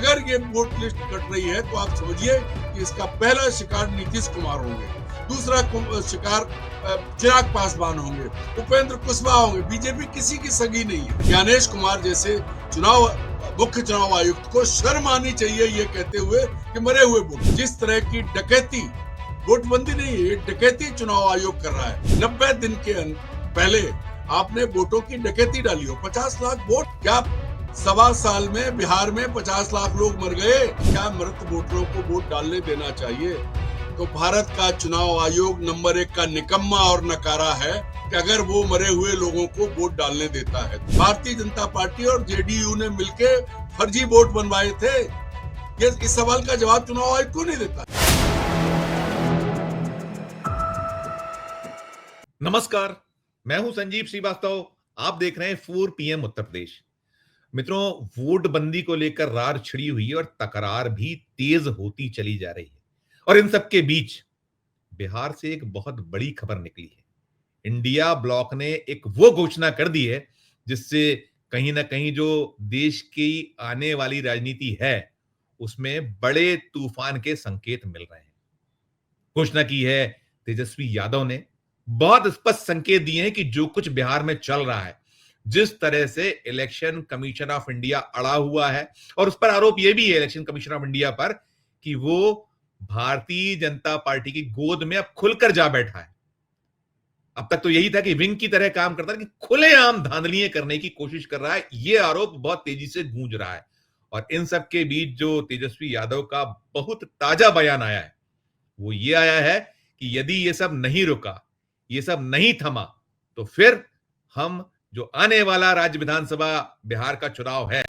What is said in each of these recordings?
अगर ये vote list cut रही है तो आप समझिए कि इसका पहला शिकार नीतीश कुमार होंगे, दूसरा शिकार चिराग पासवान होंगे, उपेंद्र कुशवाहा होंगे। बीजेपी किसी की सगी नहीं है। ज्ञानेश कुमार जैसे मुख्य चुनाव आयुक्त को शर्म आनी चाहिए ये कहते हुए कि मरे हुए वोट। जिस तरह की डकैती, वोटबंदी नहीं है, डकैती चुनाव आयोग कर रहा है। 90 दिन के पहले आपने वोटों की डकैती डाली हो, 50 लाख वोट। क्या 1.25 साल में बिहार में 50 लाख लोग मर गए? क्या मृत वोटरों को वोट डालने देना चाहिए? तो भारत का चुनाव आयोग नंबर 1 का निकम्मा और नकारा है कि अगर वो मरे हुए लोगों को वोट डालने देता है। भारतीय जनता पार्टी और जेडीयू ने मिलकर फर्जी वोट बनवाए थे। ये इस सवाल का जवाब चुनाव आयोग क्यों नहीं देता? नमस्कार, मैं हूं संजीव श्रीवास्तव। आप देख रहे हैं 4 PM उत्तर प्रदेश। मित्रों, वोट बंदी को लेकर रार छिड़ी हुई है और तकरार भी तेज होती चली जा रही है। और इन सब के बीच बिहार से एक बहुत बड़ी खबर निकली है। इंडिया ब्लॉक ने एक वो घोषणा कर दी है जिससे कहीं ना कहीं जो देश की आने वाली राजनीति है उसमें बड़े तूफान के संकेत मिल रहे हैं। घोषणा की है तेजस्वी यादव ने, बहुत स्पष्ट संकेत दिए हैं कि जो कुछ बिहार में चल रहा है, जिस तरह से इलेक्शन कमीशन ऑफ इंडिया अड़ा हुआ है, और उस पर आरोप यह भी है इलेक्शन कमीशन ऑफ इंडिया पर कि वो भारतीय जनता पार्टी की गोद में अब खुलकर जा बैठा है। अब तक तो यही था कि विंग की तरह काम करता है, कि खुलेआम धांधलियां करने की कोशिश कर रहा है। यह आरोप बहुत तेजी से गूंज रहा है। और इन सब के बीच जो तेजस्वी यादव का बहुत ताजा बयान आया है वो ये आया है कि यदि ये सब नहीं रुका, ये सब नहीं थमा, तो फिर हम जो आने वाला राज्य विधानसभा बिहार का चुनाव है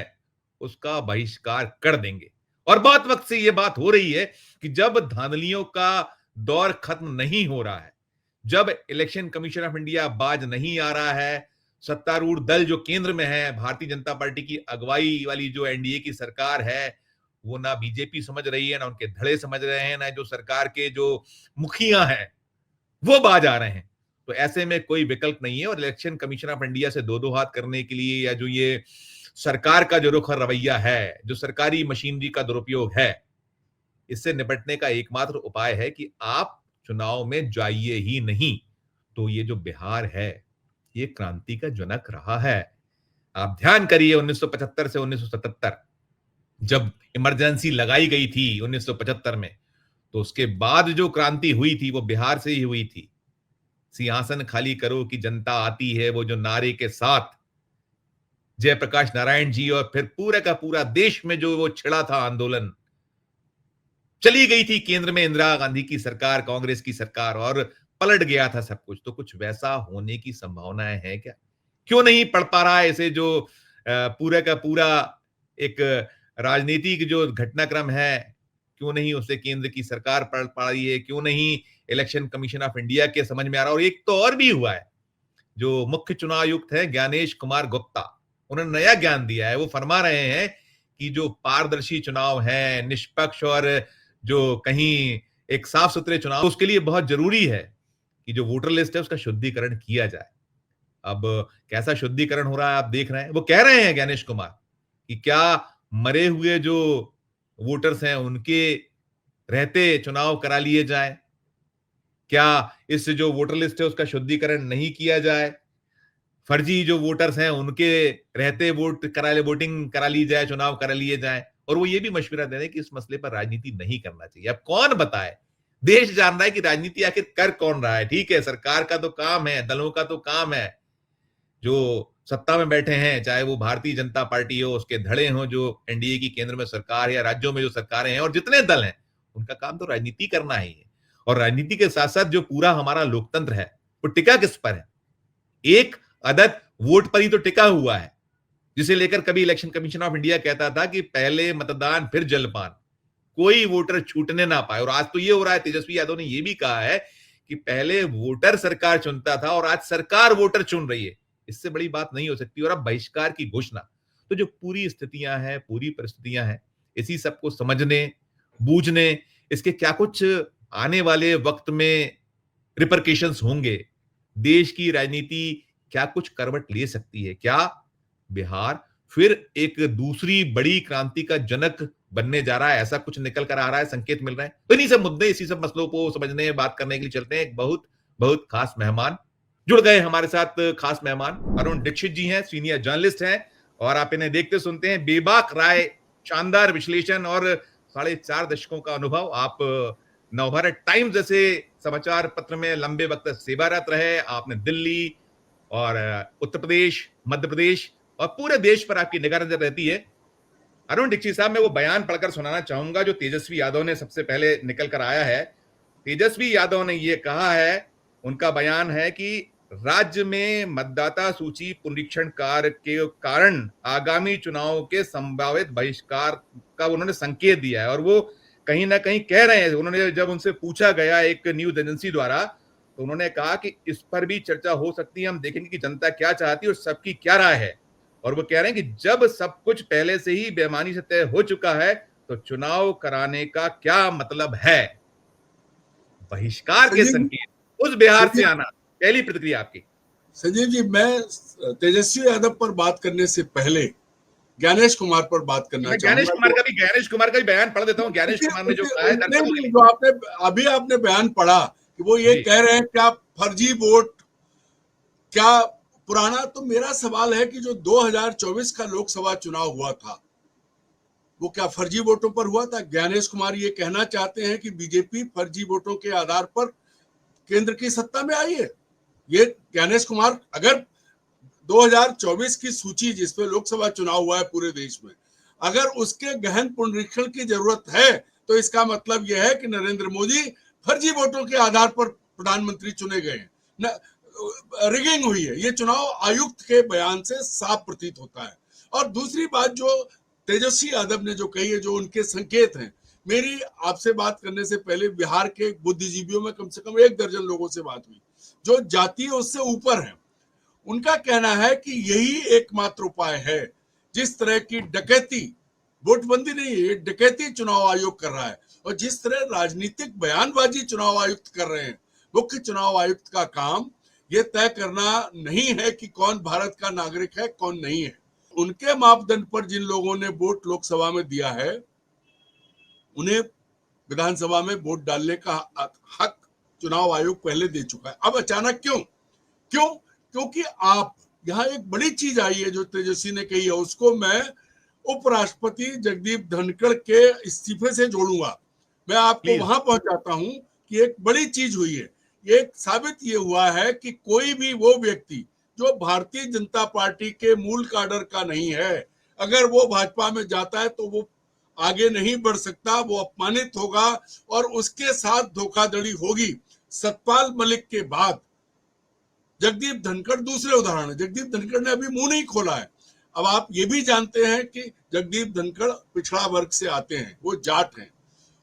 उसका बहिष्कार कर देंगे। और बहुत वक्त से यह बात हो रही है कि जब धांधलियों का दौर खत्म नहीं हो रहा है, जब इलेक्शन कमीशन ऑफ इंडिया बाज नहीं आ रहा है, सत्तारूढ़ दल जो केंद्र में है, भारतीय जनता पार्टी की अगुवाई वाली जो एनडीए की सरकार है, वो ना बीजेपी समझ रही है, ना उनके धड़े समझ रहे हैं, ना जो सरकार के जो मुखिया हैं वो बाज आ रहे हैं। तो ऐसे में कोई विकल्प नहीं है और इलेक्शन कमीशन ऑफ इंडिया से दो हाथ करने के लिए, या जो ये सरकार का जो रुख और रवैया है, जो सरकारी मशीनरी का दुरुपयोग है, इससे निपटने का एकमात्र उपाय है कि आप चुनाव में जाइए ही नहीं। तो ये जो बिहार है ये क्रांति का जनक रहा है। आप ध्यान करिए, 1975 से 1977 जब इमरजेंसी लगाई गई थी 1975 में, तो उसके बाद जो क्रांति हुई थी वो बिहार से ही हुई थी। सिंहासन खाली करो कि जनता आती है, वो जो नारे के साथ जयप्रकाश नारायण जी और फिर पूरा का पूरा देश में जो वो छिड़ा था आंदोलन, चली गई थी केंद्र में इंदिरा गांधी की सरकार, कांग्रेस की सरकार, और पलट गया था सब कुछ। तो कुछ वैसा होने की संभावनाएं हैं क्या? क्यों नहीं पढ़ पा रहा है इसे जो पूरा का पूरा एक राजनीतिक जो घटनाक्रम है, क्यों नहीं उसे केंद्र की सरकार पढ़ पा रही है? क्यों नहीं इलेक्शन कमीशन ऑफ इंडिया के समझ में आ रहा? और एक तो और भी हुआ है, जो मुख्य चुनाव आयुक्त है ज्ञानेश कुमार गुप्ता, उन्होंने नया ज्ञान दिया है। वो फरमा रहे हैं कि जो पारदर्शी चुनाव है, निष्पक्ष और जो कहीं एक साफ सुथरे चुनाव, उसके लिए बहुत जरूरी है कि जो वोटर लिस्ट है उसका शुद्धिकरण किया जाए। अब कैसा शुद्धिकरण हो रहा है आप देख रहे हैं। वो कह रहे हैं ज्ञानेश कुमार कि क्या मरे हुए जो वोटर्स हैं उनके रहते चुनाव करा लिए जाए? क्या इस जो वोटर लिस्ट है उसका शुद्धिकरण नहीं किया जाए? फर्जी जो वोटर्स हैं उनके रहते वोटिंग करा ली जाए, चुनाव करा लिए जाए। और वो ये भी मशवरा दे रहे हैं कि इस मसले पर राजनीति नहीं करना चाहिए। अब कौन बताए? देश जान रहा है कि राजनीति आखिर कर कौन रहा है। ठीक है, सरकार का तो काम है, दलों का तो काम है, जो सत्ता में बैठे हैं, चाहे वो भारतीय जनता पार्टी हो, उसके धड़े हो, जो एनडीए की केंद्र में सरकार है, या राज्यों में जो सरकारें हैं, और जितने दल हैं, उनका काम तो राजनीति करना ही है। और राजनीति के साथ साथ जो पूरा हमारा लोकतंत्र है वो टिका किस पर है? एक अदद वोट पर ही तो टिका हुआ है, जिसे लेकर कभी इलेक्शन कमीशन ऑफ इंडिया कहता था कि पहले मतदान फिर जलपान, कोई वोटर छूटने ना पाए। और आज तो ये हो रहा है, तेजस्वी यादव ने ये भी कहा है कि पहले वोटर सरकार चुनता था और आज सरकार वोटर चुन रही है। इससे बड़ी बात नहीं हो सकती। और अब बहिष्कार की घोषणा। तो जो पूरी स्थितियां हैं, पूरी परिस्थितियां हैं, इसी सबको समझने, बूझने, इसके क्या कुछ आने वाले वक्त में रिपरकेशंस होंगे, देश की राजनीति क्या कुछ करवट ले सकती है, क्या बिहार फिर एक दूसरी बड़ी क्रांति का जनक बनने जा रहा है, ऐसा कुछ निकल कर आ रहा है, संकेत मिल रहे हैं। तो इन्हीं सब मुद्दे, इसी सब मसलों को समझने, बात करने के लिए चलते हैं। एक बहुत बहुत खास मेहमान जुड़ गए हमारे साथ। खास मेहमान अरुण दीक्षित जी हैं, सीनियर जर्नलिस्ट हैं, और आप इन्हें देखते सुनते हैं, बेबाक राय, शानदार विश्लेषण और 4.5 दशकों का अनुभव। आप नवभारत टाइम्स जैसे समाचार पत्र में लंबे वक्त तक सेवारत रहे। आपने दिल्ली और उत्तर प्रदेश, मध्य प्रदेश और पूरे देश पर आपकी निगाह नजर रहती है। अरुण दीक्षित साहब, मैं वो बयान पढ़कर सुनाना चाहूंगा जो तेजस्वी यादव ने सबसे पहले निकल कर आया है। तेजस्वी यादव ने यह कहा है, उनका बयान है कि राज्य में मतदाता सूची पुनरीक्षण कार्य के कारण आगामी चुनाव के संभावित बहिष्कार का उन्होंने संकेत दिया है। और वो कहीं ना कहीं कह रहे हैं, उन्होंने जब उनसे पूछा गया एक न्यूज एजेंसी द्वारा, तो उन्होंने कहा कि इस पर भी चर्चा हो सकती है, हम देखेंगे कि जनता क्या चाहती है और सबकी क्या राय है। और वो कह रहे हैं कि जब सब कुछ पहले से ही बेईमानी से तय हो चुका है तो चुनाव कराने का क्या मतलब है। बहिष्कार के संजीव संकेत उस बिहार से संजीव आना, पहली प्रतिक्रिया आपकी। संजीव जी, मैं तेजस्वी यादव पर बात करने से पहले ज्ञानेश कुमार पर बात करना मैं चाहूंगा। ज्ञानेश कुमार का भी बयान पढ़ देता हूं। ज्ञानेश कुमार ने जो कहा है दर्शकों के लिए। जो आपने बयान पढ़ा कि वो ये जी, कह रहे हैं क्या फर्जी वोट, क्या पुराना। तो मेरा सवाल है कि जो 2024 का लोकसभा चुनाव हुआ था वो क्या फर्जी वोटों पर हुआ था? ज्ञानेश कुमार ये कहना चाहते हैं कि बीजेपी फर्जी वोटों के आधार पर केंद्र की सत्ता में आई है। ये ज्ञानेश कुमार, अगर 2024 की सूची जिसपे लोकसभा चुनाव हुआ है पूरे देश में, अगर उसके गहन पुनरीक्षण की जरूरत है तो इसका मतलब यह है कि नरेंद्र मोदी फर्जी वोटों के आधार पर प्रधानमंत्री चुने गए हैं, रिगिंग हुई है। ये चुनाव आयुक्त के बयान से साफ प्रतीत होता है। और दूसरी बात जो तेजस्वी यादव ने जो कही है, जो उनके संकेत हैं, मेरी आपसे बात करने से पहले बिहार के बुद्धिजीवियों में कम से कम 1 दर्जन लोगों से बात हुई जो जाति उससे ऊपर है। उनका कहना है कि यही एकमात्र उपाय है। जिस तरह की डकैती, वोटबंदी नहीं है, ये डकैती चुनाव आयोग कर रहा है, और जिस तरह राजनीतिक बयानबाजी चुनाव आयुक्त कर रहे हैं, मुख्य चुनाव आयुक्त का काम ये तय करना नहीं है कि कौन भारत का नागरिक है, कौन नहीं है। उनके मापदंड पर जिन लोगों ने वोट लोकसभा में दिया है, उन्हें विधानसभा में वोट डालने का हक चुनाव आयोग पहले दे चुका है। अब अचानक क्यों? क्योंकि आप, यहाँ एक बड़ी चीज आई है जो तेजस्वी ने कही है, उसको मैं उपराष्ट्रपति जगदीप धनखड़ के इस्तीफे से जोड़ूंगा। मैं आपको वहां पहुंचाता हूं कि एक बड़ी चीज हुई है। एक साबित ये हुआ है कि कोई भी वो व्यक्ति जो भारतीय जनता पार्टी के मूल काडर का नहीं है, अगर वो भाजपा में जाता है तो वो आगे नहीं बढ़ सकता, वो अपमानित होगा और उसके साथ धोखाधड़ी होगी। सतपाल मलिक के बाद जगदीप धनखड़ दूसरे उदाहरण है। जगदीप धनखड़ ने अभी मुंह नहीं खोला है। अब आप ये भी जानते हैं कि जगदीप धनखड़ पिछड़ा वर्ग से आते हैं, वो जाट हैं,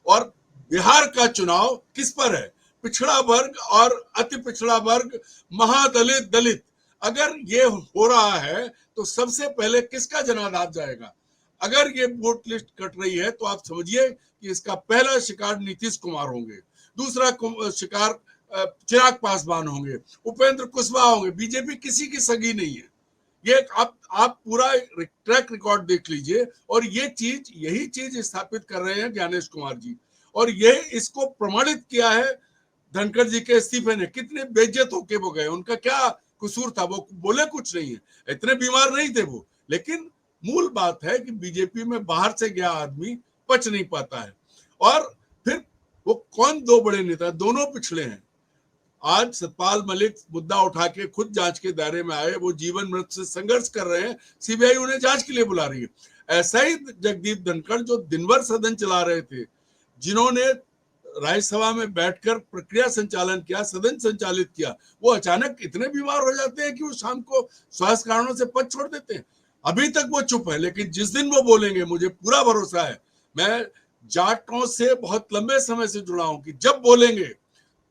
और बिहार का चुनाव किस पर है? पिछड़ा वर्ग और अति पिछड़ा वर्ग, महादलित, दलित। अगर ये हो रहा है तो सबसे पहले किसका जनाधार जाएगा? अगर ये वोट लिस्ट कट रही है तो आप समझिए कि इसका पहला शिकार नीतीश कुमार होंगे, दूसरा शिकार चिराग पासवान होंगे, उपेंद्र कुशवाहा होंगे। बीजेपी किसी की सगी नहीं है। ये आप पूरा ट्रैक रिकॉर्ड देख लीजिए, और यही चीज स्थापित कर रहे हैं ज्ञानेश कुमार जी, और ये इसको प्रमाणित किया है धनखड़ जी के इस्तीफे ने। कितने बेइज्जत होके वो गए, उनका क्या कसूर था? वो बोले कुछ नहीं है, इतने बीमार नहीं थे वो। लेकिन मूल बात है कि बीजेपी में बाहर से गया आदमी पच नहीं पाता है। और फिर वो कौन दो बड़े नेता, दोनों पिछड़े हैं। आज सतपाल मलिक मुद्दा उठा के खुद जांच के दायरे में आए, वो जीवन मृत्यु से संघर्ष कर रहे हैं, सीबीआई उन्हें जांच के लिए बुला रही है। ऐसा ही जगदीप धनखड़ जो दिन भर सदन चला रहे थे, जिन्होंने राज्यसभा में बैठकर प्रक्रिया संचालन किया, सदन संचालित किया, वो अचानक इतने बीमार हो जाते हैं कि वो शाम को स्वास्थ्य कारणों से पद छोड़ देते हैं। अभी तक वो चुप है, लेकिन जिस दिन वो बोलेंगे, मुझे पूरा भरोसा है, मैं जाटों से बहुत लंबे समय से जुड़ा हूं, कि जब बोलेंगे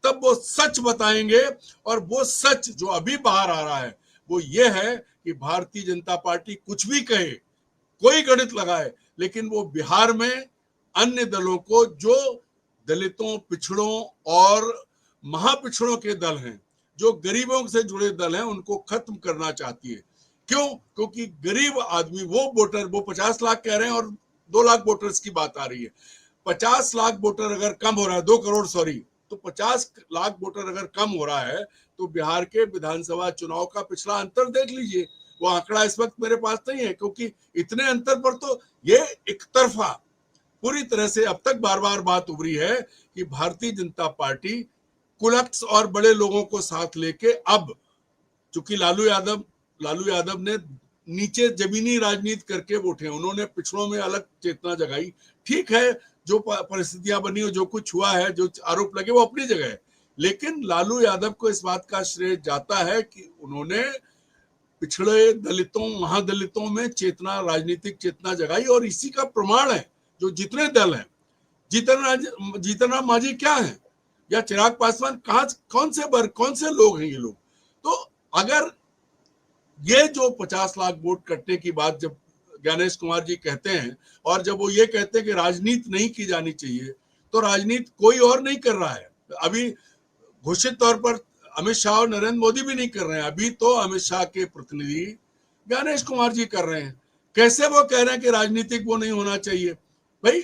तब वो सच बताएंगे। और वो सच जो अभी बाहर आ रहा है वो ये है कि भारतीय जनता पार्टी कुछ भी कहे, कोई गणित लगाए, लेकिन वो बिहार में अन्य दलों को, जो दलितों, पिछड़ों और महापिछड़ों के दल हैं, जो गरीबों से जुड़े दल हैं, उनको खत्म करना चाहती है। क्यों? क्योंकि गरीब आदमी वो वोटर, वो 50 लाख कह रहे हैं और 2 लाख वोटर्स की बात आ रही है। 50 लाख वोटर अगर कम हो रहा है, 2 करोड़ सॉरी, तो 50 लाख वोटर अगर कम हो रहा है तो बिहार के विधानसभा चुनाव का पिछला अंतर देख लीजिए। वो आंकड़ा इस वक्त मेरे पास नहीं है, क्योंकि इतने अंतर पर तो ये एक तरफा पूरी तरह से अब तक बार बार बात उभरी है कि भारतीय जनता पार्टी कुलक्स और बड़े लोगों को साथ लेके, अब चूंकि लालू यादव ने नीचे जमीनी राजनीति करके उठे, उन्होंने पिछड़ों में अलग चेतना जगाई। ठीक है, जो परिस्थितियां बनी और जो कुछ हुआ है, जो आरोप लगे, वो अपनी जगह है, लेकिन लालू यादव को इस बात का श्रेय जाता है कि उन्होंने पिछड़े दलितों, महादलितों में चेतना, राजनीतिक चेतना जगाई। और इसी का प्रमाण है जो जितने दल हैं, जीतन राम मांझी क्या है या चिराग पासवान, कहां, कौन से वर्ग, कौन से लोग हैं ये लोग। तो अगर ये जो 50 लाख वोट कटने की बात जब ज्ञानेश कुमार जी कहते हैं, और जब वो ये कहते हैं कि राजनीति नहीं की जानी चाहिए, तो राजनीति कोई और नहीं कर रहा है। अभी घोषित तौर पर अमित शाह और नरेंद्र मोदी भी नहीं कर रहे हैं, अभी तो अमित शाह के प्रतिनिधि ज्ञानेश कुमार जी कर रहे हैं। कैसे वो कह रहे हैं कि राजनीतिक वो नहीं होना चाहिए? भाई,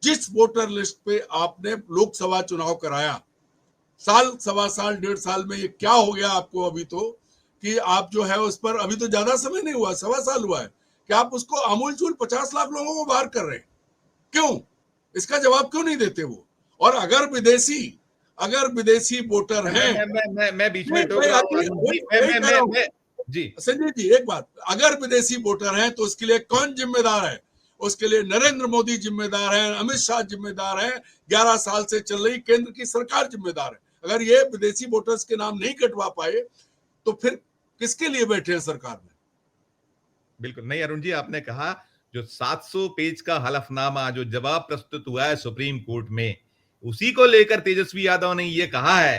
जिस वोटर लिस्ट पे आपने लोकसभा चुनाव कराया, साल, सवा साल, 1.5 साल में ये क्या हो गया आपको अभी तो, कि आप जो है उस पर, अभी तो ज्यादा समय नहीं हुआ, सवा साल हुआ है, कि आप उसको अमूलचूल 50 लाख लोगों को बाहर कर रहे हैं। क्यों? इसका जवाब क्यों नहीं देते वो? और अगर विदेशी वोटर हैं, मैं बीच में टोक रहा हूं जी संजय जी, एक बात, अगर विदेशी वोटर हैं तो उसके लिए कौन जिम्मेदार है? उसके लिए नरेंद्र मोदी जिम्मेदार है, अमित शाह जिम्मेदार है, 11 साल से चल रही केंद्र की सरकार जिम्मेदार है। अगर ये विदेशी वोटर्स के नाम नहीं कटवा पाए तो फिर किसके लिए बैठे हैं सरकार में? बिल्कुल नहीं अरुण जी, आपने कहा जो 700 पेज का हलफनामा जो जवाब प्रस्तुत हुआ है सुप्रीम कोर्ट में, उसी को लेकर तेजस्वी यादव ने यह कहा है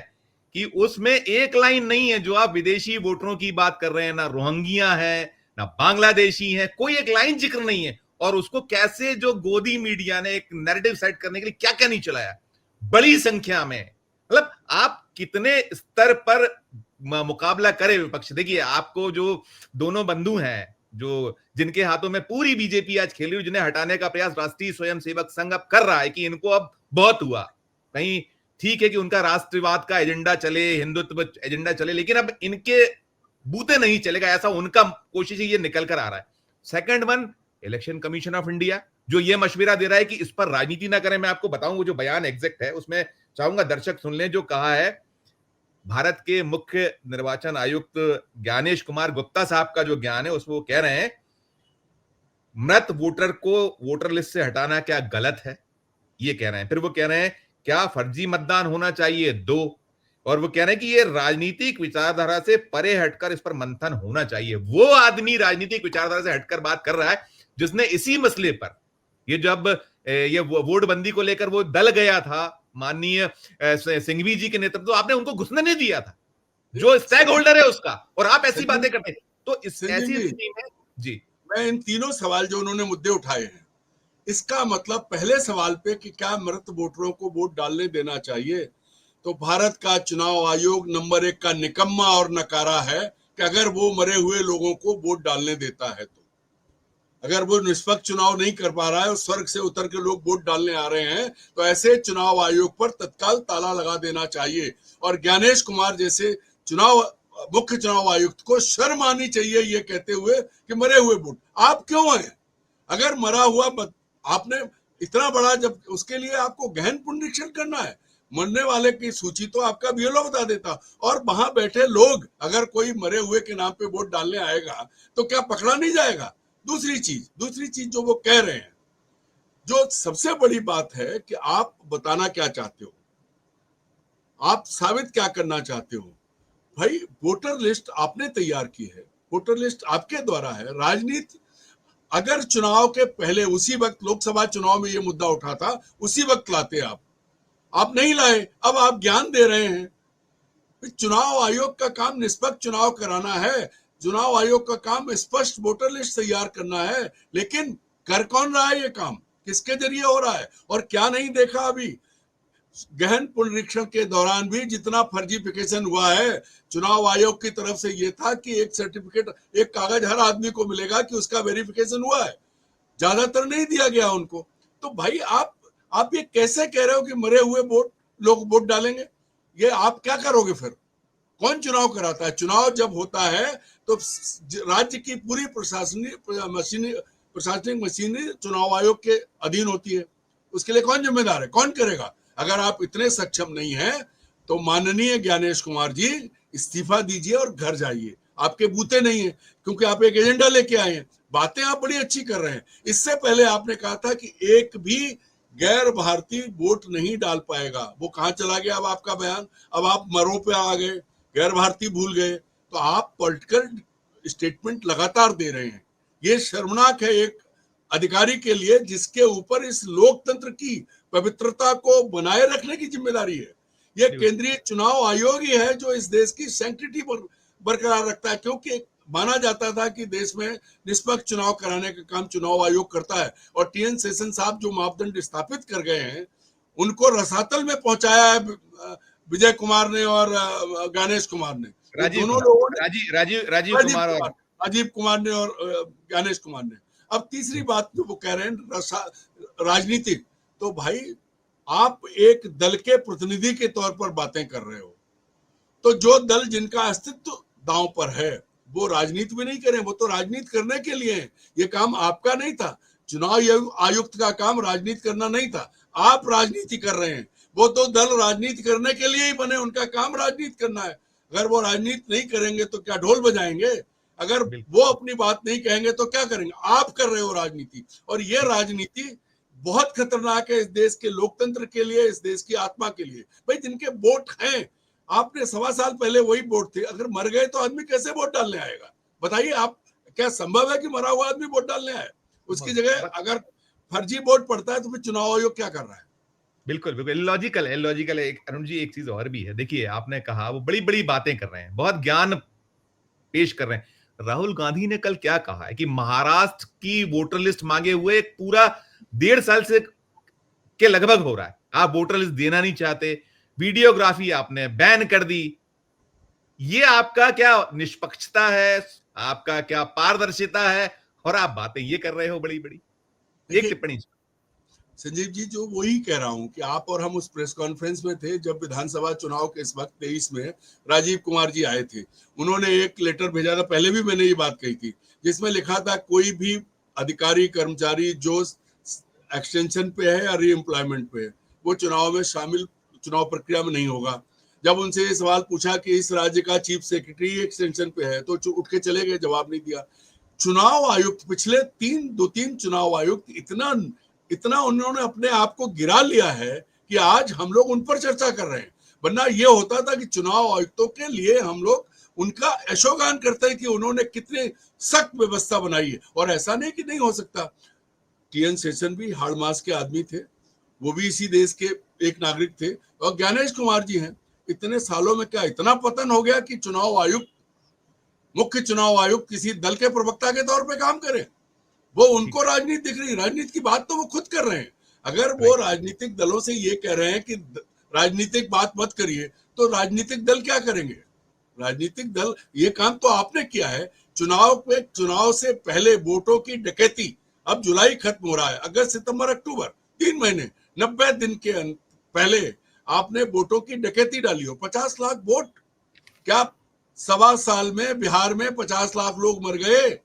कि उसमें एक लाइन नहीं है जो आप विदेशी वोटरों की बात कर रहे हैं, ना रोहिंग्या है, ना बांग्लादेशी है, कोई एक लाइन जिक्र नहीं है। और उसको कैसे जो गोदी मीडिया ने एक नैरेटिव सेट करने के लिए क्या क्या नहीं चलाया बड़ी संख्या में। मतलब आप कितने स्तर पर मुकाबला करे विपक्ष। देखिए, आपको जो दोनों बंधु हैं, जो जिनके हाथों में पूरी बीजेपी आज खेली हुई, जिन्हें हटाने का प्रयास राष्ट्रीय स्वयंसेवक संघ अब कर रहा है कि इनको अब बहुत हुआ, कहीं ठीक है कि उनका राष्ट्रवाद का एजेंडा चले, हिंदुत्व एजेंडा चले, लेकिन अब इनके बूते नहीं चलेगा, ऐसा उनका कोशिश ये निकल कर आ रहा है। Second one, election commission of India जो ये मशविरा दे रहा है कि इस पर राजनीति ना करें। मैं आपको बताऊं, वो जो बयान एग्जैक्ट है उसमें चाहूंगा दर्शक सुन लें, जो कहा है भारत के मुख्य निर्वाचन आयुक्त ज्ञानेश कुमार गुप्ता साहब का जो ज्ञान है, उसमें वो कह रहे हैं मृत वोटर को वोटर लिस्ट से हटाना क्या गलत है, ये कह रहे हैं। फिर वो कह रहे हैं क्या फर्जी मतदान होना चाहिए, 2, और वो कह रहे हैं कि ये राजनीतिक विचारधारा से परे हटकर इस पर मंथन होना चाहिए। वो आदमी राजनीतिक विचारधारा से हटकर बात कर रहा है जिसने इसी मसले पर, ये जब ये वोट बंदी को लेकर वो दल गया था माननीय सिंघवी जी के नेतृत्व, आपने उनको घुसने नहीं दिया था, जो स्टेक होल्डर है उसका, और आप ऐसी बातें करते हैं। तो इस ऐसी स्थिति में जी, मैं इन तीनों सवाल जो उन्होंने मुद्दे उठाए हैं, इसका मतलब पहले सवाल पे कि क्या मृत वोटरों को वोट डालने देना चाहिए, तो भारत का चुनाव आयोग नंबर 1 का निकम्मा और नकारा है कि अगर वो मरे हुए लोगों को वोट डालने देता है, तो अगर वो निष्पक्ष चुनाव नहीं कर पा रहा है और स्वर्ग से उतर के लोग वोट डालने आ रहे हैं, तो ऐसे चुनाव आयोग पर तत्काल ताला लगा देना चाहिए। और ज्ञानेश कुमार जैसे मुख्य चुनाव आयुक्त को शर्म आनी चाहिए ये कहते हुए कि मरे हुए वोट आप क्यों हैं? अगर मरा हुआ आपने इतना बड़ा, जब उसके लिए आपको गहन पुनरीक्षण करना है, मरने वाले की सूची तो आपका बीएलओ बता देता, और वहां बैठे लोग, अगर कोई मरे हुए के नाम पे वोट डालने आएगा तो क्या पकड़ा नहीं जाएगा? दूसरी चीज जो वो कह रहे हैं, जो सबसे बड़ी बात है कि आप बताना क्या चाहते हो, आप साबित क्या करना चाहते हो? भाई, वोटर लिस्ट आपने तैयार की है, वोटर लिस्ट आपके द्वारा है। राजनीति अगर चुनाव के पहले, उसी वक्त लोकसभा चुनाव में ये मुद्दा उठा था, उसी वक्त लाते आप नहीं लाए, अब आप ज्ञान दे रहे हैं। चुनाव आयोग का काम निष्पक्ष चुनाव कराना है, चुनाव आयोग का काम स्पष्ट वोटर लिस्ट तैयार करना है, लेकिन कर कौन रहा है ये काम, किसके जरिए हो रहा है और क्या नहीं देखा अभी? गहन पुनरीक्षण के दौरान भी जितना फर्जीफिकेशन हुआ है, चुनाव आयोग की तरफ से ये था कि एक सर्टिफिकेट, एक कागज हर आदमी को मिलेगा कि उसका वेरिफिकेशन हुआ है, ज्यादातर नहीं दिया गया उनको। तो भाई आप ये कैसे कह रहे हो कि मरे हुए लोग वोट डालेंगे? ये आप क्या करोगे फिर? कौन चुनाव कराता है? चुनाव जब होता है तो राज्य की पूरी प्रशासनिक मशीनरी चुनाव आयोग के अधीन होती है। उसके लिए कौन जिम्मेदार है? कौन करेगा? अगर आप इतने सक्षम नहीं हैं तो माननीय ज्ञानेश कुमार जी इस्तीफा दीजिए और घर जाइए। आपके बूते नहीं है, क्योंकि आप एक एजेंडा लेके आए हैं। बातें आप बड़ी अच्छी कर रहे हैं। इससे पहले आपने कहा था कि एक भी गैर भारतीय वोट नहीं डाल पाएगा। वो कहां चला गया अब आपका बयान? अब आप मरों पे आ गए, गैर भारतीय भूल गए। तो आप पॉलिटिकल स्टेटमेंट लगातार दे रहे हैं। ये शर्मनाक है एक अधिकारी के लिए, जिसके ऊपर इस लोकतंत्र की पवित्रता को बनाए रखने की जिम्मेदारी है। ये केंद्रीय चुनाव आयोग ही है जो इस देश की सैंक्टिटी बरकरार रखता है, क्योंकि माना जाता था कि देश में निष्पक्ष चुनाव कराने का काम चुनाव आयोग करता है। और टीएन शेषन साहब जो मापदंड स्थापित कर गए हैं, उनको रसातल में पहुंचाया है विजय कुमार ने और ज्ञानेश कुमार ने। दोनों लोगों ने राजीव कुमार ने और ज्ञानेश कुमार ने। अब तीसरी बात जो वो कह रहे हैं राजनीतिक, तो भाई आप एक दल के प्रतिनिधि के तौर पर बातें कर रहे हो। तो जो दल जिनका अस्तित्व दांव पर है वो राजनीति भी नहीं करें, वो तो राजनीति करने के लिए है। ये काम आपका नहीं था। चुनाव आयुक्त का काम राजनीति करना नहीं था। आप राजनीति कर रहे हैं। वो तो दल राजनीति करने के लिए ही बने, उनका काम राजनीति करना है। अगर वो राजनीति नहीं करेंगे तो क्या ढोल बजाएंगे? अगर वो अपनी बात नहीं कहेंगे तो क्या करेंगे? आप कर रहे हो राजनीति, और ये राजनीति बहुत खतरनाक है इस देश के लोकतंत्र के लिए, इस देश की आत्मा के लिए। भाई जिनके वोट हैं, आपने 1.25 साल पहले वही वोट थे, अगर मर गए तो आदमी कैसे वोट डालने आएगा? बताइए आप, क्या संभव है कि मरा हुआ आदमी वोट डालने आए? उसकी जगह अगर फर्जी वोट पड़ता है तो फिर चुनाव आयोग क्या कर रहा है? बिल्कुल बिल्कुल लॉजिकल है, लॉजिकल है। अरुण जी एक चीज और भी है, देखिए आपने कहा वो बड़ी बड़ी बातें कर रहे हैं, बहुत ज्ञान पेश कर रहे हैं। राहुल गांधी ने कल क्या कहा है कि महाराष्ट्र की वोटर लिस्ट मांगे हुए पूरा 1.5 साल से के लगभग हो रहा है, आप वोटर लिस्ट देना नहीं चाहते, वीडियोग्राफी आपने बैन कर दी। ये आपका क्या निष्पक्षता है? आपका क्या पारदर्शिता है? और आप बातें ये कर रहे हो बड़ी बड़ी। एक टिप्पणी संजीव जी, जो वही कह रहा हूं कि आप और हम उस प्रेस कॉन्फ्रेंस में थे जब विधानसभा चुनाव के इस वक्त 23 में राजीव कुमार जी आए थे। उन्होंने एक लेटर भेजा था, पहले भी मैंने ये बात कही थी, जिसमें लिखा था कोई भी अधिकारी कर्मचारी जो एक्सटेंशन पे है या रीएम्प्लॉयमेंट पे है वो चुनाव में शामिल, चुनाव प्रक्रिया में नहीं होगा। जब उनसे ये सवाल पूछा कि इस राज्य का चीफ सेक्रेटरी एक्सटेंशन पे है, तो उठ के चले गए, जवाब नहीं दिया। चुनाव आयुक्त पिछले 2-3 चुनाव आयुक्त इतना उन्होंने अपने आप को गिरा लिया है कि आज हम लोग उन पर चर्चा कर रहे हैं। वरना ये होता था कि चुनाव आयुक्तों के लिए हम लोग उनका यशोगान करते हैं कि उन्होंने कितनी सख्त व्यवस्था बनाई है, और ऐसा नहीं कि नहीं हो सकता। टीएन शेषन भी हाड़ मास के आदमी थे, वो भी इसी देश के एक नागरिक थे, और ज्ञानेश कुमार जी हैं। इतने सालों में क्या इतना पतन हो गया कि चुनाव आयुक्त, मुख्य चुनाव आयुक्त किसी दल के प्रवक्ता के तौर पे काम करे? वो उनको राजनीति दिख रही, राजनीति की बात तो वो खुद कर रहे हैं। अगर वो राजनीतिक दलों से ये कह रहे हैं कि राजनीतिक बात मत करिए, तो राजनीतिक दल क्या करेंगे? राजनीतिक दल, ये काम तो आपने किया है। चुनाव से पहले वोटों की डकैती, अब जुलाई खत्म हो रहा है, अगस्त सितंबर अक्टूबर 3 महीने 90 दिन के पहले आपने वोटों की डकैती डाली हो। 50 लाख वोट, क्या 1.25 साल में बिहार में 50 लाख लोग मर गए,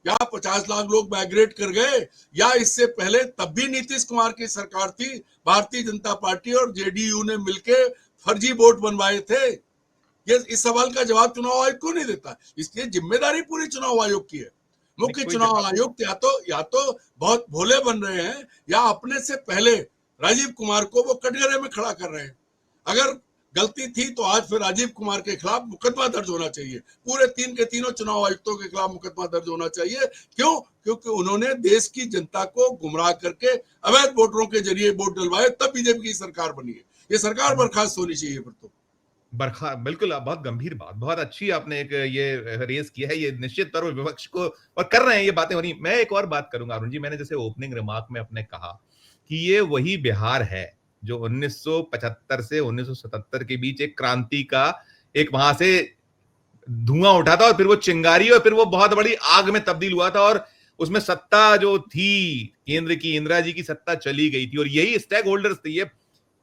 या 50 लाख लोग माइग्रेट कर गए, या इससे पहले तब भी नीतीश कुमार की सरकार थी, भारतीय जनता पार्टी और जेडीयू ने मिलकर फर्जी वोट बनवाए थे? ये इस सवाल का जवाब चुनाव आयोग क्यों नहीं देता? इसलिए जिम्मेदारी पूरी चुनाव आयोग की है। मुख्य चुनाव आयुक्त या तो बहुत भोले बन रहे हैं, या अपने से पहले राजीव कुमार को वो कटघरे में खड़ा कर रहे हैं। अगर गलती थी तो आज फिर राजीव कुमार के खिलाफ मुकदमा दर्ज होना चाहिए, पूरे 3 के तीनों चुनाव आयुक्तों के खिलाफ मुकदमा दर्ज होना चाहिए। क्यों? क्योंकि उन्होंने देश की जनता को गुमराह करके अवैध वोटरों के जरिए वोट डलवाए, तब बीजेपी की सरकार बनी है। ये सरकार बर्खास्त होनी चाहिए फिर तो। बिल्कुल, बहुत गंभीर बात, बहुत अच्छी आपने एक ये रेस किया है, ये निश्चित तौर पर विपक्ष को और कर रहे हैं, ये बातें हो रही। मैं एक और बात करूंगा अरुण जी, मैंने जैसे ओपनिंग रिमार्क में अपने कहा कि ये वही बिहार है जो 1975 से 1977 के बीच एक क्रांति का एक वहां से धुआं उठा था और फिर वो चिंगारी और फिर वो बहुत बड़ी आग में तब्दील हुआ था और उसमें सत्ता जो थी केंद्र की, इंदिरा जी की सत्ता चली गई थी और यही स्टेक होल्डर्स थे, ये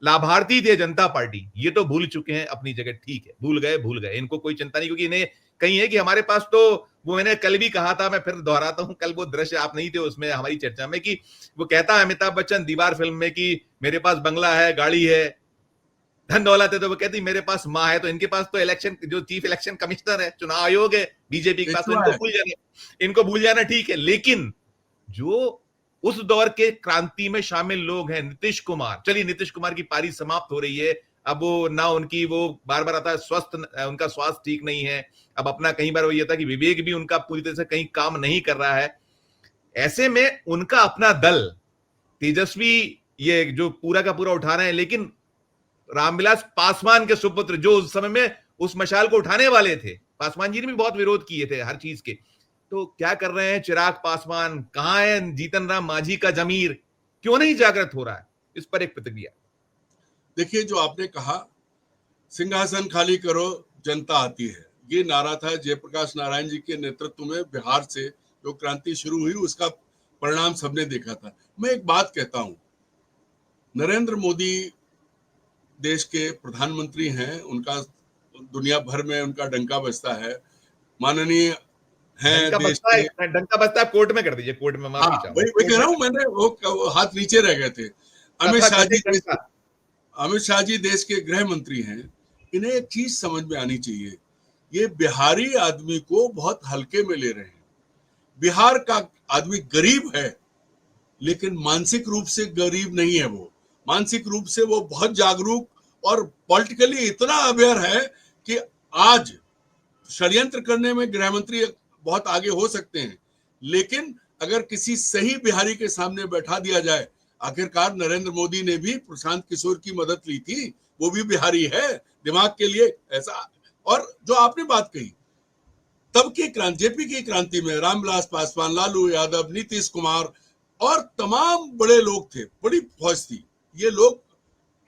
लाभार्थी थे जनता पार्टी। ये तो भूल चुके हैं अपनी जगह, ठीक है, भूल गए, इनको कोई चिंता नहीं, क्योंकि इन्हें कहीं है कि हमारे पास तो वो मैंने कल भी कहा था, मैं फिर दोहराता हूं, कल वो दृश्य आप नहीं थे उसमें हमारी चर्चा में, कि वो कहता है अमिताभ बच्चन दीवार फिल्म में कि मेरे पास बंगला है, गाड़ी है, धन दौलत है, तो वो कहती मेरे पास माँ है। तो इनके पास तो इलेक्शन जो चीफ इलेक्शन कमिश्नर है, चुनाव आयोग है बीजेपी के पास, तो इनको भूल जाना ठीक है। लेकिन जो उस दौर के क्रांति में शामिल लोग हैं, नीतीश कुमार, चलिए नीतीश कुमार की पारी समाप्त हो रही है, अब वो ना उनकी वो बार बार आता है स्वस्थ, उनका स्वास्थ्य ठीक नहीं है, अब अपना कई बार वो ये था कि विवेक भी उनका पूरी तरह से कहीं काम नहीं कर रहा है। ऐसे में उनका अपना दल तेजस्वी ये जो पूरा का पूरा उठा रहे हैं, लेकिन रामविलास पासवान के सुपुत्र जो उस समय में उस मशाल को उठाने वाले थे, पासवान जी ने भी बहुत विरोध किए थे हर चीज के, तो क्या कर रहे हैं चिराग पासवान, कहां है जीतन राम मांझी का जमीर, क्यों नहीं जागृत हो रहा है? इस पर एक प्रतिक्रिया। देखिए, जो आपने कहा सिंहासन खाली करो जनता आती है, ये नारा था जयप्रकाश नारायण जी के नेतृत्व में बिहार से जो क्रांति शुरू हुई, उसका परिणाम सबने देखा था। मैं एक बात कहता हूं, नरेंद्र मोदी देश के प्रधानमंत्री हैं, उनका दुनिया भर में उनका डंका बजता है, माननीय हैं देश के। डंका बजता है, कोर्ट में कर दीजिए, कोर्ट में माफी चाहूंगा। वही कह रहा हूं, मैंने वो हाथ नीचे रह गए थे। अमित शाह जी देश के गृह मंत्री हैं, इन्हें एक चीज समझ में आनी चाहिए, ये बिहारी आदमी को बहुत हल्के में ले रहे हैं। बिहार का आदमी गरीब है, लेकिन मानसिक रूप से गरीब नहीं है, वो मानसिक रूप से वो बहुत जागरूक और पॉलिटिकली इतना अवेयर है कि आज षड्यंत्र करने में गृह मंत्री बहुत आगे हो सकते हैं, लेकिन अगर किसी सही बिहारी के सामने बैठा दिया जाए, आखिरकार नरेंद्र मोदी ने भी प्रशांत किशोर की मदद ली थी, वो भी बिहारी है दिमाग के लिए ऐसा। और जो आपने बात कही, तब की क्रांति, जेपी की क्रांति में रामविलास पासवान, लालू यादव, नीतीश कुमार और तमाम बड़े लोग थे, बड़ी फौज थी, ये लोग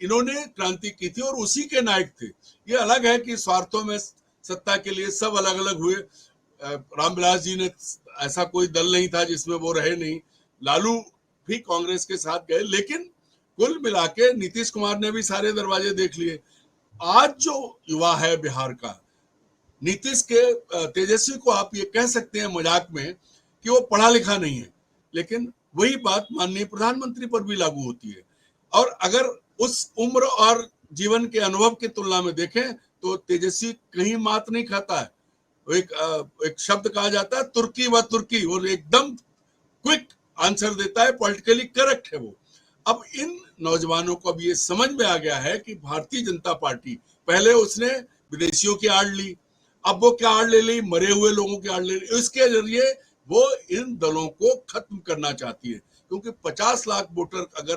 इन्होंने क्रांति की थी और उसी के नायक थे। ये अलग है कि स्वार्थों में सत्ता के लिए सब अलग अलग हुए। रामविलास जी ने ऐसा कोई दल नहीं था जिसमें वो रहे नहीं, लालू भी कांग्रेस के साथ गए, लेकिन कुल मिला के नीतीश कुमार ने भी सारे दरवाजे देख लिए। आज जो युवा है बिहार का, नीतीश के तेजस्वी को आप ये कह सकते हैं मजाक में कि वो पढ़ा लिखा नहीं है, लेकिन वही बात माननीय प्रधानमंत्री पर भी लागू होती है। और अगर उस उम्र और जीवन के अनुभव की तुलना में देखें तो तेजस्वी कहीं मात नहीं खाता है। एक शब्द कहा जाता है तुर्की व तुर्की, वो एकदम क्विक आंसर देता है, पॉलिटिकली करेक्ट है वो। अब इन नौजवानों को अब ये समझ में आ गया है कि भारतीय जनता पार्टी, पहले उसने विदेशियों की आड़ ली, अब वो क्या आड़ ले ली, मरे हुए लोगों की आड़ ले ली, इसके जरिए वो इन दलों को खत्म करना चाहती है, क्योंकि 50 लाख वोटर अगर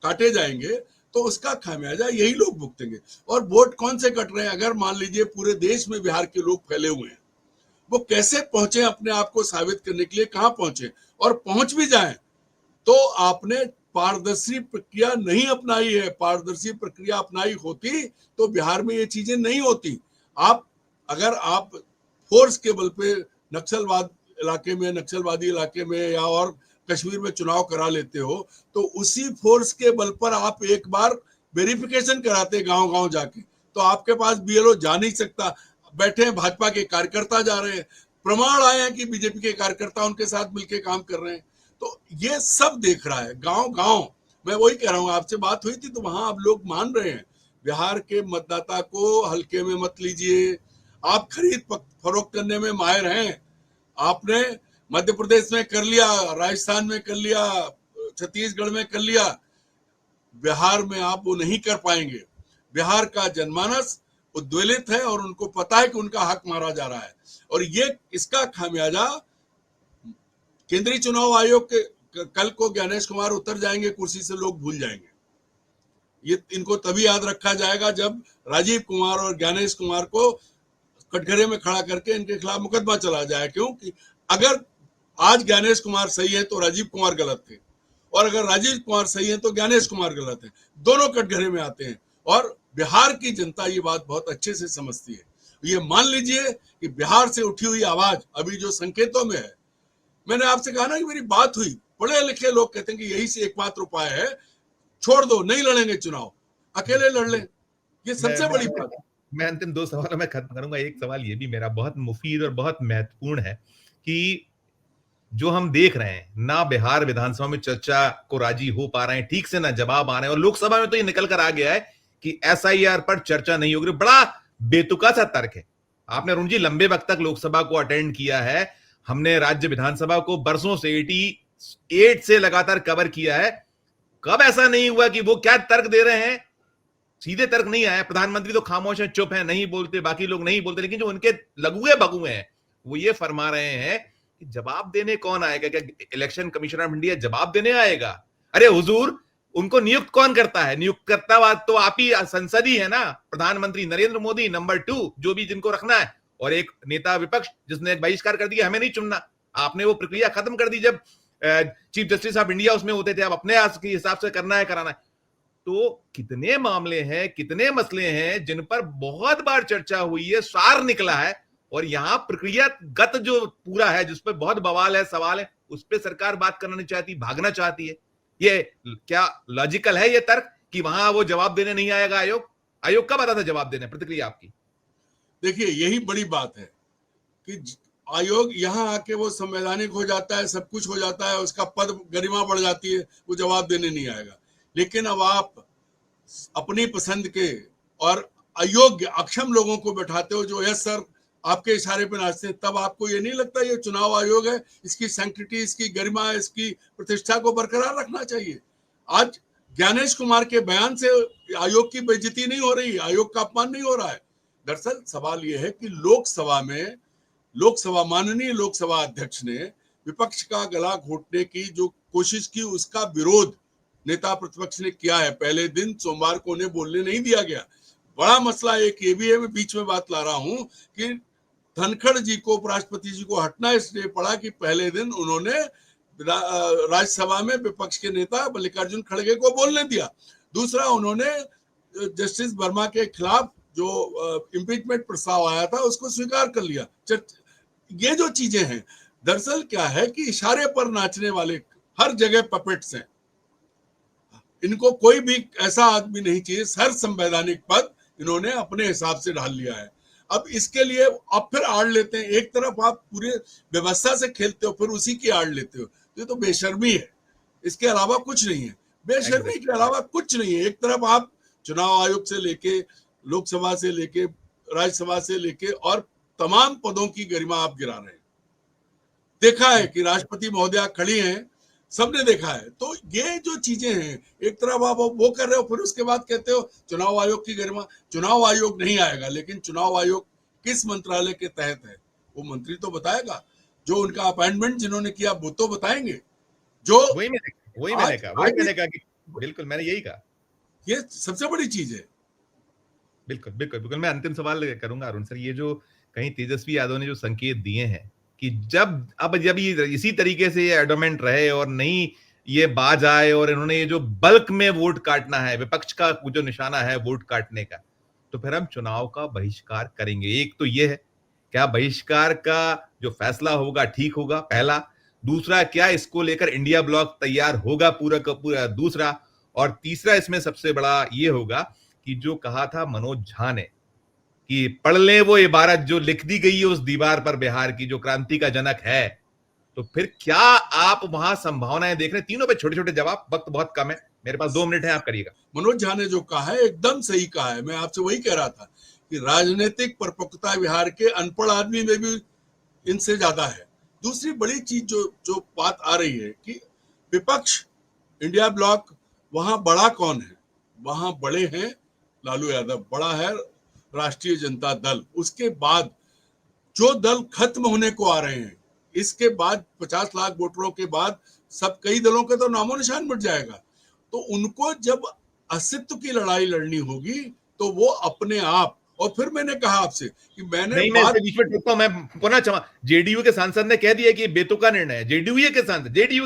काटे जाएंगे तो उसका खामियाजा यही लोग भुगतेंगे। और वोट कौन से कट रहे हैं? अगर मान लीजिए पूरे देश में बिहार के लोग फैले हुए हैं, वो कैसे पहुंचे अपने आप को साबित करने के लिए, कहां पहुंचे, और पहुंच भी जाएं तो आपने पारदर्शी प्रक्रिया नहीं अपनाई है। पारदर्शी प्रक्रिया अपनाई होती तो बिहार में ये चीजें नहीं होती। अगर आप फोर्स के बल पे नक्सलवाद इलाके में, नक्सलवादी इलाके में या और कश्मीर में चुनाव करा लेते हो, तो उसी फोर्स के बल पर आप एक बार वेरिफिकेशन कराते गांव गांव जाके, तो आपके पास बीएलओ जा नहीं सकता। बैठे हैं भाजपा के कार्यकर्ता जा रहे हैं, प्रमाण आए हैं कि बीजेपी के कार्यकर्ता उनके साथ मिलकर काम कर रहे हैं। तो ये सब देख रहा है गांव गांव। मैं वही कह रहा हूँ, आपसे बात हुई थी तो वहां आप लोग मान रहे हैं, बिहार के मतदाता को हल्के में मत लीजिए। आप खरीद फरोख्त करने में माहिर हैं, आपने मध्य प्रदेश में कर लिया, राजस्थान में कर लिया, छत्तीसगढ़ में कर लिया, बिहार में आप वो नहीं कर पाएंगे। बिहार का जनमानस उद्वेलित है और उनको पता है कि उनका हक मारा जा रहा है, और ये इसका खामियाजा केंद्रीय चुनाव आयोग के कल को ज्ञानेश कुमार उतर जाएंगे कुर्सी से, लोग भूल जाएंगे। ये इनको तभी याद रखा जाएगा जब राजीव कुमार और ज्ञानेश कुमार को कटघरे में खड़ा करके इनके खिलाफ मुकदमा चला जाए, क्योंकि अगर आज ज्ञानेश कुमार सही है तो राजीव कुमार गलत थे, और अगर राजीव कुमार सही है तो ज्ञानेश कुमार गलत है। दोनों कटघरे में आते हैं और बिहार की जनता ये बात बहुत अच्छे से समझती है। ये मान लीजिए कि बिहार से उठी हुई आवाज अभी जो संकेतों में है, मैंने आपसे कहा ना कि मेरी बात हुई, पढ़े लिखे लोग कहते हैं कि यही से एकमात्र उपाय है, छोड़ दो, नहीं लड़ेंगे चुनाव, अकेले लड़ लें। ये सबसे बड़ी बात है। मैं अंतिम 2 सवालों में खत्म करूंगा। एक सवाल ये भी मेरा बहुत मुफीद और बहुत महत्वपूर्ण है कि जो हम देख रहे हैं, ना बिहार विधानसभा में चर्चा को राजी हो पा रहे हैं ठीक से, ना जवाब आ रहे हैं, और लोकसभा में तो ये निकल कर आ गया है कि एसआईआर पर चर्चा नहीं होगी। बड़ा बेतुका सा तर्क है। आपने अरुण जी लंबे वक्त तक लोकसभा को अटेंड किया है, हमने राज्य विधानसभा को बरसों से 88 से लगातार कवर किया है। कब ऐसा नहीं हुआ कि वो क्या तर्क दे रहे हैं, सीधे तर्क नहीं आया। प्रधानमंत्री तो खामोश है, चुप है, नहीं बोलते, बाकी लोग नहीं बोलते, लेकिन जो उनके लगुए बगुए हैं वो ये फरमा रहे हैं कि जवाब देने कौन आएगा? क्या इलेक्शन कमीशन ऑफ इंडिया जवाब देने आएगा? अरे हुजूर, उनको नियुक्त कौन करता है? नियुक्तकर्ता तो आप ही, संसद ही है ना। प्रधानमंत्री नरेंद्र मोदी, नंबर 2 जो भी जिनको रखना है, और एक नेता विपक्ष जिसने एक बहिष्कार कर दिया, हमें नहीं चुनना। आपने वो प्रक्रिया खत्म कर दी जब चीफ जस्टिस ऑफ इंडिया उसमें होते थे। अब अपने हिसाब से करना है, कराना है। तो कितने मामले हैं, कितने मसले हैं जिन पर बहुत बार चर्चा हुई है, सार निकला है, और यहां प्रक्रियागत जो पूरा है, जिस पर बहुत बवाल है, सवाल है, उस पर सरकार बात करना नहीं चाहती, भागना चाहती है। ये क्या लॉजिकल है ये तर्क कि वहां वो जवाब देने नहीं आएगा आयोग? आयोग कब आता था जवाब देने? प्रतिक्रिया आपकी। देखिए, यही बड़ी बात है कि आयोग यहां आके वो संवैधानिक हो जाता है, सब कुछ हो जाता है, उसका पद गरिमा बढ़ जाती है, वो जवाब देने नहीं आएगा। लेकिन अब आप अपनी पसंद के और अयोग्य अक्षम लोगों को बैठाते हो जो यस सर आपके इशारे पर नाचते हैं, तब आपको ये नहीं लगता ये चुनाव आयोग है, इसकी सैंक्टिटी, इसकी गरिमा, इसकी प्रतिष्ठा को बरकरार रखना चाहिए। आज ज्ञानेश कुमार के बयान से आयोग की बेइज्जती नहीं हो रही, आयोग का अपमान नहीं हो रहा है। दरअसल सवाल यह है कि माननीय लोकसभा अध्यक्ष ने विपक्ष का गला घोटने की जो कोशिश की, उसका विरोध नेता प्रतिपक्ष ने किया है। पहले दिन सोमवार को उन्हें बोलने नहीं दिया गया। बड़ा मसला एक ये भी है, मैं बीच में बात ला रहा हूं कि धनखड़ जी को, उपराष्ट्रपति जी को हटना इसलिए पड़ा कि पहले दिन उन्होंने राज्यसभा में विपक्ष के नेता मल्लिकार्जुन खड़गे को बोलने दिया। दूसरा, उन्होंने जस्टिस वर्मा के खिलाफ जो इम्पीचमेंट प्रस्ताव आया था उसको स्वीकार कर लिया। ये जो चीजें हैं, दरअसल क्या है कि इशारे पर नाचने वाले हर जगह पपेट्स हैं। इनको कोई भी ऐसा आदमी नहीं चाहिए, हर संवैधानिक पद इन्होंने अपने हिसाब से ढाल लिया है। अब इसके लिए अब फिर आड़ लेते हैं। एक तरफ आप पूरे व्यवस्था से खेलते हो, फिर उसी की आड़ लेते हो। ये तो बेशर्मी है, इसके अलावा कुछ नहीं है। बेशर्मी के अलावा कुछ नहीं है। एक तरफ आप चुनाव आयोग से लेके, लोकसभा से लेके, राज्यसभा से लेके और तमाम पदों की गरिमा आप गिरा रहे हैं। देखा है कि राष्ट्रपति महोदया खड़ी हैं, सबने देखा है। तो ये जो चीजें हैं, एक तरफ आप वो कर रहे हो, फिर उसके बाद कहते हो चुनाव आयोग की गरिमा। चुनाव आयोग नहीं आएगा, लेकिन चुनाव आयोग किस मंत्रालय के तहत है वो मंत्री तो बताएगा। जो उनका अपॉइंटमेंट जिन्होंने किया वो तो बताएंगे। जो वही मैंने कहा कि बिल्कुल, मैंने यही कहा, ये सबसे बड़ी चीज है। बिल्कुल। मैं अंतिम सवाल करूंगा अरुण सर। ये जो कहीं तेजस्वी यादव ने जो संकेत दिए हैं कि जब ये इसी तरीके से ये एडोमेंट रहे और नहीं ये बाज आए, और इन्होंने ये जो बल्क में वोट काटना है, विपक्ष का जो निशाना है वोट काटने का, तो फिर हम चुनाव का बहिष्कार करेंगे। एक तो ये है, क्या बहिष्कार का जो फैसला होगा ठीक होगा, पहला। दूसरा, क्या इसको लेकर इंडिया ब्लॉक तैयार होगा पूरा का पूरा, दूसरा। और तीसरा इसमें सबसे बड़ा ये होगा कि जो कहा था मनोज झा ने कि पढ़ ले वो इबारत जो लिख दी गई है उस दीवार पर बिहार की, जो क्रांति का जनक है, तो फिर क्या आप वहां संभावनाएं देख रहे हैं? तीनों पे छोटे छोटे जवाब, वक्त बहुत कम है, मेरे पास 2 मिनट है, आप करिएगा। मनोज झा ने जो कहा है एकदम सही कहा है। मैं आपसे वही कह रहा था कि राजनीतिक परिपक्वता बिहार के अनपढ़ आदमी में भी इनसे ज्यादा है। दूसरी बड़ी चीज जो बात आ रही है कि विपक्ष, इंडिया ब्लॉक, वहां बड़ा कौन है? वहां बड़े हैं लालू यादव, बड़ा है राष्ट्रीय जनता दल। उसके बाद जो दल खत्म होने को आ रहे हैं, इसके बाद 50 लाख वोटरों के बाद सब कई दलों का तो नामो निशान मिट जाएगा। तो उनको जब अस्तित्व की लड़ाई लड़नी होगी तो वो अपने आप, और फिर मैंने कहा आपसे कि मैं बीच में टूटता हूं, मैं पुनः क्षमा। जेडीयू के सांसद ने कह दिया कि बेतुका निर्णय है। जेडीयू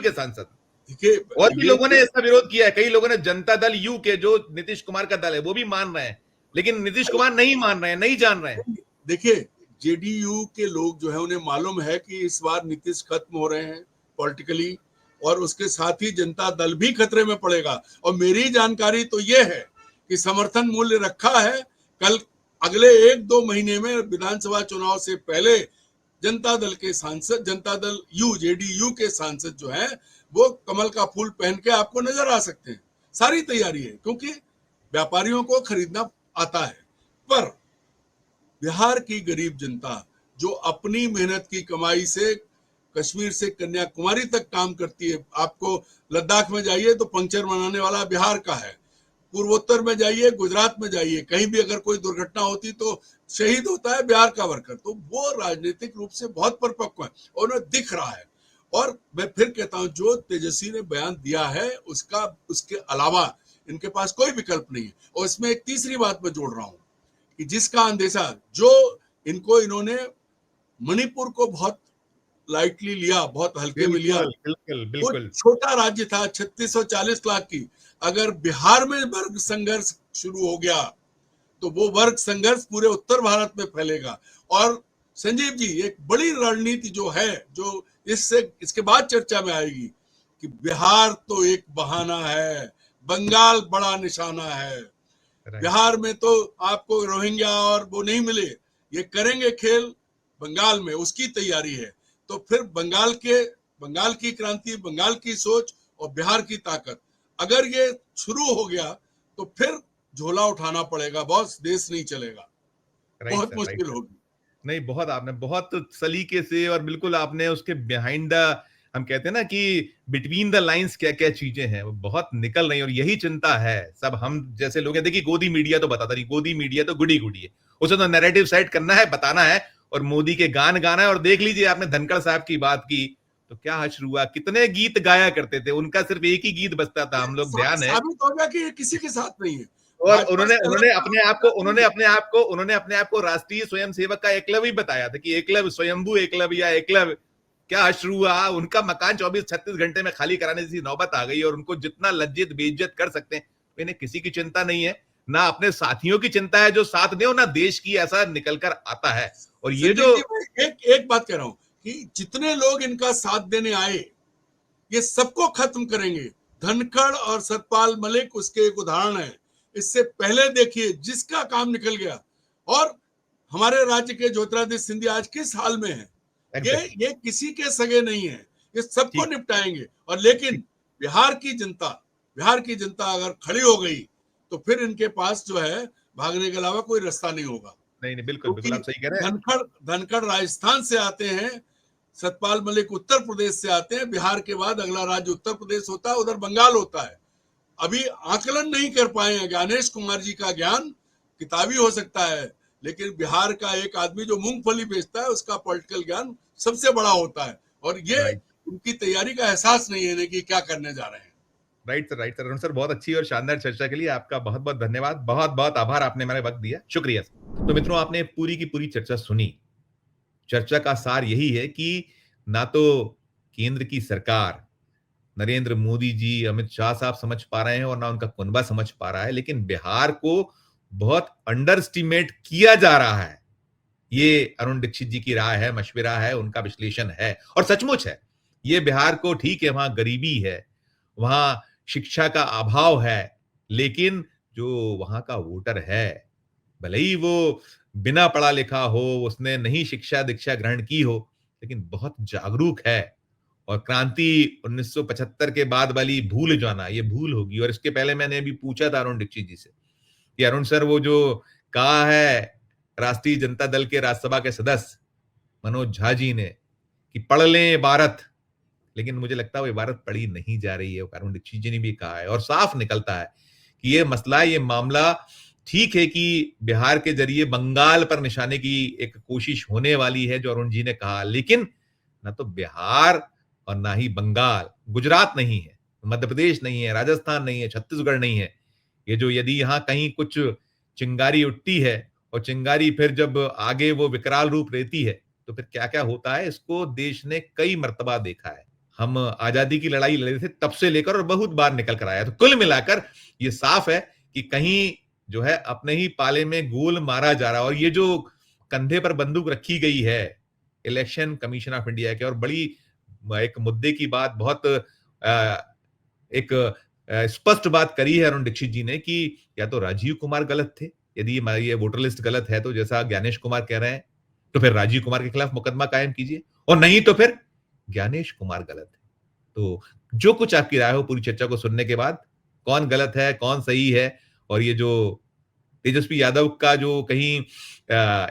के सांसद देखिए और भी ये लोगों ने इसका विरोध किया है, कई लोगों ने जनता दल यू के जो नीतीश कुमार का दल है वो भी मान रहे हैं, लेकिन नीतीश कुमार नहीं मान रहे हैं, नहीं जान रहे हैं। देखिए जेडीयू के लोग जो है उन्हें मालूम है कि इस बार नीतीश खत्म हो रहे हैं पॉलिटिकली, और उसके साथ ही जनता दल भी खतरे में पड़ेगा। और मेरी जानकारी तो ये है कि समर्थन मूल्य रखा है। कल अगले 1-2 महीने में विधानसभा चुनाव से पहले जनता दल के सांसद, जनता दल यू जेडीयू के सांसद जो है वो कमल का फूल पहन के आपको नजर आ सकते हैं। सारी तैयारी है, क्योंकि व्यापारियों को खरीदना आता है। पर बिहार की गरीब जनता जो अपनी मेहनत की कमाई से कश्मीर से कन्याकुमारी तक काम करती है, आपको लद्दाख में जाइए तो पंक्चर बनाने वाला बिहार का है, पूर्वोत्तर में जाइए, गुजरात में जाइए, कहीं भी अगर कोई दुर्घटना होती तो शहीद होता है बिहार का वर्कर। तो वो राजनीतिक रूप से बहुत परिपक्व है और उन्हें दिख रहा है। और मैं फिर कहता हूं, जो तेजस्वी ने बयान दिया है उसका, उसके अलावा इनके पास कोई विकल्प नहीं है। और इसमें एक तीसरी बात मैं जोड़ रहा हूं कि जिसका अंदेशा, जो इन्होंने मणिपुर को बहुत लाइटली लिया, बहुत हल्के में लिया। बिल्कुल बिल्कुल वो बिल्कुल। छोटा राज्य था 3640 लाख की। अगर बिहार में वर्ग संघर्ष शुरू हो गया तो वो वर्ग संघर्ष पूरे उत्तर भारत में फैलेगा। और संजीव जी, एक बड़ी रणनीति जो है, जो इसके बाद चर्चा में आएगी, कि बिहार तो एक बहाना है, बंगाल बड़ा निशाना है। बिहार में तो आपको रोहिंग्या और वो नहीं मिले, ये करेंगे खेल बंगाल में, उसकी तैयारी है। तो फिर बंगाल की क्रांति, बंगाल की सोच और बिहार की ताकत, अगर ये शुरू हो गया तो फिर झोला उठाना पड़ेगा बॉस, देश नहीं चलेगा, राइट बहुत सर, राइट मुश्किल सर। होगी। नहीं, बहुत आपने बहुत सलीके से और बिल्कुल आपने उसके बिहाइंड द, हम कहते हैं ना कि बिटवीन द लाइंस क्या-क्या चीजें हैं, वो बहुत निकल रही हैं और यही चिंता है। सब हम जैसे लोग हैं, देखिए गोदी मीडिया तो बताता नहीं, गोदी मीडिया तो गुडी-गुडी है। उसे तो नैरेटिव सेट करना है, बताना है और मोदी के गान गाना है। और देख लीजिए, आपने धनखड़ साहब की बात की, तो क्या हश्र हुआ, कितने गीत गाया करते थे, उनका सिर्फ एक ही गीत बजता था, हम लोग ध्यान है। साबित हो गया कि ये किसी के साथ नहीं है। और भाजपा उन्होंने से अलग उन्होंने काम अपने आप को करना नहीं है। उन्होंने अपने आप को राष्ट्रीय स्वयंसेवक का एकलव्य ही बताया था कि एकलव्य, स्वयंभू एकलव्य या एकलव्य। क्या अश्रु हुआ, उनका मकान 24-36 घंटे में खाली कराने जैसी नौबत आ गई और उनको जितना लज्जित बेइज्जत कर सकते हैं, इन्हें किसी की चिंता नहीं है, ना अपने साथियों की चिंता है जो साथ दे, ना देश की, ऐसा निकल कर आता है। और ये संजीव जो जी, मैं एक बात कह रहा हूं कि जितने लोग इनका साथ देने आए, ये सबको खत्म करेंगे। धनखड़ और सतपाल मलिक उसके एक उदाहरण है। इससे पहले देखिए जिसका काम निकल गया, और हमारे राज्य के ज्योतिरादित्य सिंधिया आज किस हाल में है। एग्जैक्टली, ये किसी के सगे नहीं है, ये सबको ठीक निपटाएंगे। और ठीक। लेकिन बिहार की जनता बिहार की जनता अगर खड़ी हो गई तो फिर इनके पास जो है भागने के अलावा कोई रास्ता नहीं होगा। नहीं नहीं, बिल्कुल बिल्कुल, क्योंकि आप सही कह रहे हैं। धनखड़ धनखड़ राजस्थान से आते हैं, सतपाल मलिक उत्तर प्रदेश से आते हैं। बिहार के बाद अगला राज्य उत्तर प्रदेश होता है, उधर बंगाल होता है। अभी आकलन नहीं कर पाए हैं। ज्ञानेश कुमार जी का ज्ञान किताबी हो सकता है, लेकिन बिहार का एक आदमी जो मूंगफली बेचता है उसका पॉलिटिकल ज्ञान सबसे बड़ा होता है। और ये राइट, उनकी तैयारी का एहसास नहीं है कि क्या करने जा रहे हैं। Right sir, right sir. Arun sir, बहुत अच्छी और शानदार चर्चा के लिए आपका बहुत बहुत धन्यवाद, बहुत बहुत आभार, आपने मेरा वक्त दिया, शुक्रिया सर। तो मित्रों, आपने पूरी की पूरी चर्चा सुनी। चर्चा का सार यही है कि ना तो केंद्र की सरकार, नरेंद्र मोदी जी, अमित शाह साहब समझ पा रहे हैं और ना उनका कुनबा समझ पा रहा है, लेकिन बिहार को बहुत अंडर एस्टिमेट किया जा रहा है। ये अरुण दीक्षित जी की राय है, मशविरा है, उनका विश्लेषण है और सचमुच है। ये बिहार को, ठीक है, वहां गरीबी है, वहां शिक्षा का अभाव है, लेकिन जो वहां का वोटर है, भले ही वो बिना पढ़ा लिखा हो, उसने नहीं शिक्षा दीक्षा ग्रहण की हो, लेकिन बहुत जागरूक है। और क्रांति 1975 के बाद वाली भूल जाना, ये भूल होगी। और इसके पहले मैंने अभी पूछा था अरुण दीक्षित जी से कि अरुण सर, वो जो कहा है राष्ट्रीय जनता दल के राज्यसभा के सदस्य मनोज झा जी ने कि पढ़ लें इबारत, लेकिन मुझे लगता है वो इबारत पढ़ी नहीं जा रही है। अरुण दीक्षित जी ने भी कहा है और साफ निकलता है कि ये मसला, ये मामला, ठीक है कि बिहार के जरिए बंगाल पर निशाने की एक कोशिश होने वाली है, जो अरुण जी ने कहा, लेकिन ना तो बिहार और ना ही बंगाल, गुजरात नहीं है, मध्य प्रदेश नहीं है, राजस्थान नहीं है, छत्तीसगढ़ नहीं है। ये जो यदि यहां कहीं कुछ चिंगारी उठती है और चिंगारी फिर जब आगे वो विकराल रूप लेती है, तो फिर क्या क्या होता है, इसको देश ने कई मर्तबा देखा है। हम आजादी की लड़ाई लड़े थे तब से लेकर और बहुत बार निकल कर आया। तो कुल मिलाकर ये साफ है कि कहीं जो है अपने ही पाले में गोल मारा जा रहा है। और ये जो कंधे पर बंदूक रखी गई है इलेक्शन कमीशन ऑफ इंडिया के, और बड़ी एक मुद्दे की बात, बहुत एक स्पष्ट बात करी है अरुण दीक्षित जी ने कि या तो राजीव कुमार गलत थे, यदि ये वोटर लिस्ट गलत है तो जैसा ज्ञानेश कुमार कह रहे हैं, तो फिर राजीव कुमार के खिलाफ मुकदमा कायम कीजिए, और नहीं तो फिर ज्ञानेश कुमार गलत है। तो जो कुछ आपकी राय हो पूरी चर्चा को सुनने के बाद, कौन गलत है कौन सही है, और ये जो तेजस्वी यादव का जो कहीं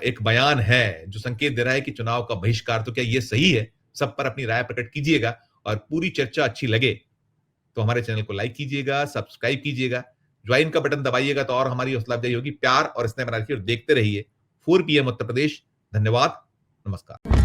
एक बयान है जो संकेत दे रहा है कि चुनाव का बहिष्कार, तो क्या ये सही है? सब पर अपनी राय प्रकट कीजिएगा, और पूरी चर्चा अच्छी लगे तो हमारे चैनल को लाइक कीजिएगा, सब्सक्राइब कीजिएगा, ज्वाइन का बटन दबाइएगा तो और हमारी हौसला अफजाई होगी। प्यार और स्नेह बना रखिए और देखते रहिए 4 PM उत्तर प्रदेश। धन्यवाद, नमस्कार।